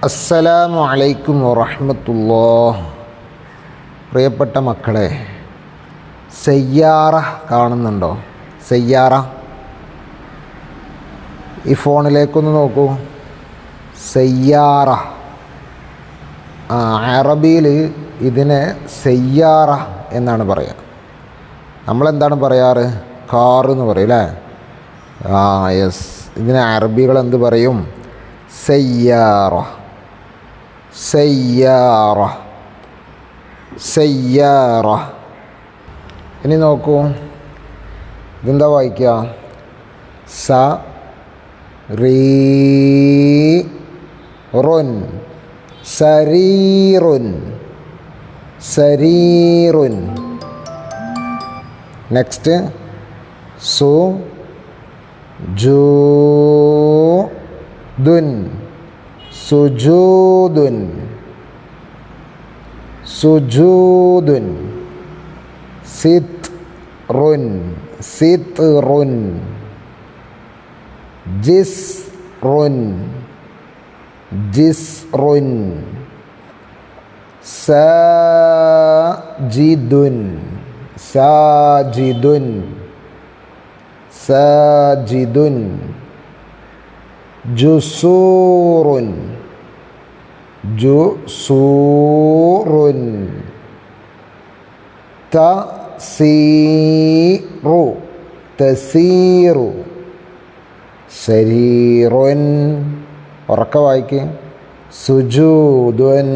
അസ്സലാമു അലൈക്കും വറഹ്മത്തുള്ളാഹ്. പ്രിയപ്പെട്ട മക്കളെ, സയ്യാറ കാണുന്നുണ്ടോ? സയ്യാറ ഈ ഫോണിലേക്കൊന്ന് നോക്കൂ. സയ്യാറ, അറബിയിൽ ഇതിനെ സയ്യാറ എന്നാണ് പറയുക. നമ്മളെന്താണ് പറയാറ്? കാർ എന്ന് പറയും അല്ലേ? യെസ്. ഇതിനെ അറബികൾ എന്ത് പറയും? സയ്യാറ, സയ്യാറ, സയ്യാറ. ഇനി നോക്കൂ, ഇതെന്താ വായിക്കുക? സ റീ റുൻ, സരീറുൻ, സരീറുൻ. നെക്സ്റ്റ് സു ജൂ ദുൻ, സുജൂദുൻ, സുജൂദുൻ. സിത്റുൻ, സിത്റുൻ. ജിസ്റുൻ, ജിസ്റുൻ. സാജിദുൻ, സാജിദുൻ, സാജിദുൻ. ജുസൂറുൻ, ജുസൂറുൻ. തസീറു, തസീറു. സരീറുൻ, ഉറക്കെ വായിക്ക്. സുജൂദുൻ,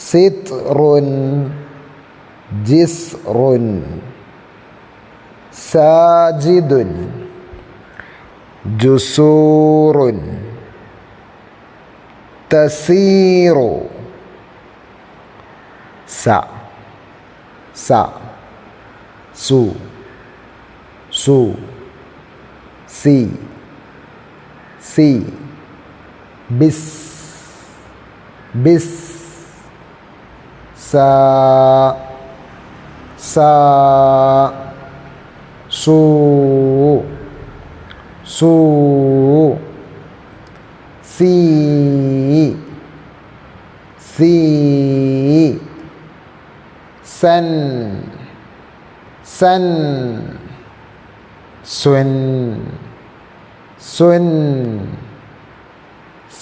സിത്റുൻ, ജിസ്റുൻ. സാജിദുൻ, ജുസൂറുൻ. തസീറു. സ, സ, സു, സു. സി, സി. ബിസ്, ബിസ്. സാ, സാ. സൂ, സൂ. സീ, സീ. സൻ, സൻ. സ്വൻ, സ്വൻ.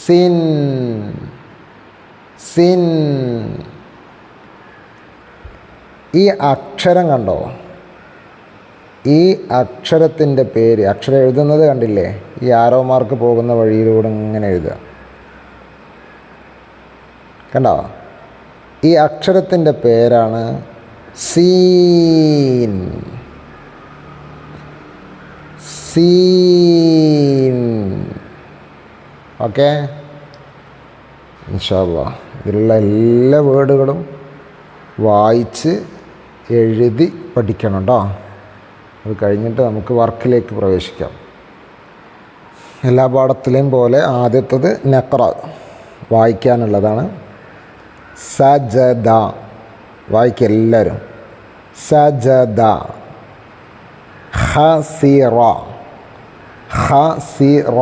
സിൻ, സിൻ. ഈ അക്ഷരം കണ്ടോ? ഈ അക്ഷരത്തിൻ്റെ പേര്, അക്ഷരം എഴുതുന്നത് കണ്ടില്ലേ? ഈ ആരോ മാർക്ക് പോകുന്ന വഴിയിലൂടെ ഇങ്ങനെ എഴുതുക. കണ്ടോ? ഈ അക്ഷരത്തിൻ്റെ പേരാണ് സീൻ, സീൻ. ഓക്കെ, ഇൻഷാ അല്ലാഹ് ഇതിലുള്ള എല്ലാ വേർഡുകളും വായിച്ച് എഴുതി പഠിക്കണം കേട്ടോ. അത് കഴിഞ്ഞിട്ട് നമുക്ക് വർക്കിലേക്ക് പ്രവേശിക്കാം. എല്ലാ പാഠത്തിലെയും പോലെ ആദ്യത്തത് നഖ്റ, വായിക്കാനുള്ളതാണ്. സജദ, വായിക്കുക എല്ലാവരും. സജദ. ഖസിറ, ഖസിറ.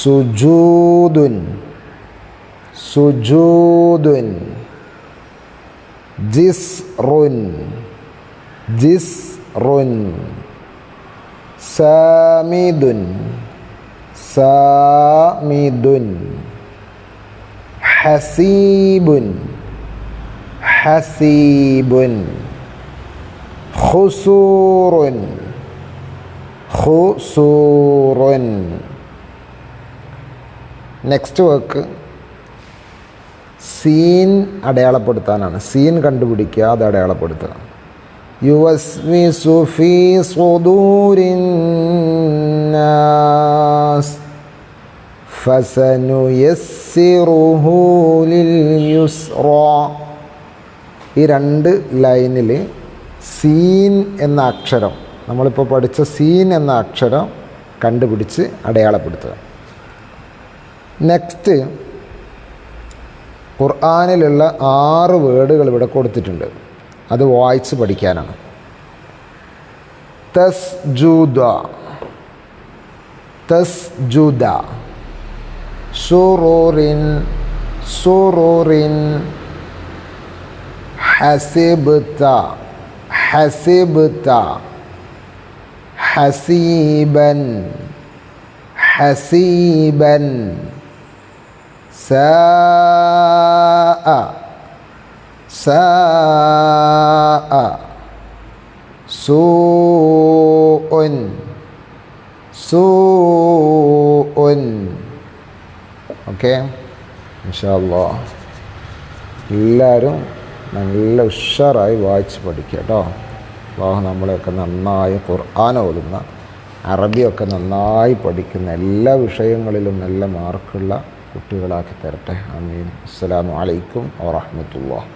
സുജൂദുൻ, സുജൂദുൻ. ജിസ്റുൻ, ജിസ്റുൻ. സാമിദുൻ, സാമിദുൻ. ഹസീബുൻ, ഹസീബുൻ. ഖുസൂറുൻ, ഖുസൂറുൻ. നെക്സ്റ്റ് വർക്ക് സീൻ അടയാളപ്പെടുത്താനാണ്. സീൻ കണ്ടുപിടിക്കുക, അത് അടയാളപ്പെടുത്തുക. യുവസ്വിസു ഫീ സുദൂരിൻ നാസ് ഫസനുയസ്സിറുഹു ലിൽ യുസ്റാ. ഈ രണ്ട് ലൈനിൽ സീൻ എന്ന അക്ഷരം, നമ്മളിപ്പോൾ പഠിച്ച സീൻ എന്ന അക്ഷരം കണ്ടുപിടിച്ച് അടയാളപ്പെടുത്തുക. നെക്സ്റ്റ്, ഖുർആനിലുള്ള 6 വേർഡുകൾ ഇവിടെ കൊടുത്തിട്ടുണ്ട്. അത് വായിച്ച് പഠിക്കാനാണ്. തസ്ജുദ, തസ്ജുദ. സുറൂറിൻ സുറൂറിൻ. ഹസിബ്ത ഹസിബ്ത. ഹസീബൻ ഹസീബൻ. സാഅ സാഅ. സൂഉൻ സൂഉൻ. ഓക്കെ, ഇൻഷാ അല്ലാഹ് എല്ലാവരും നല്ല ഉഷാറായി വായിച്ച് പഠിക്കുക കേട്ടോ. അല്ലാഹു നമ്മളെയൊക്കെ നന്നായി ഖുർആൻ ഓതുന്ന, അറബിയൊക്കെ നന്നായി പഠിക്കുന്ന, എല്ലാ വിഷയങ്ങളിലും നല്ല മാർക്കുള്ള കുട്ടികളാക്കി തരട്ടെ. ആമീൻ. അസ്സലാമു അലൈക്കും വറഹ്മത്തുള്ളാഹി.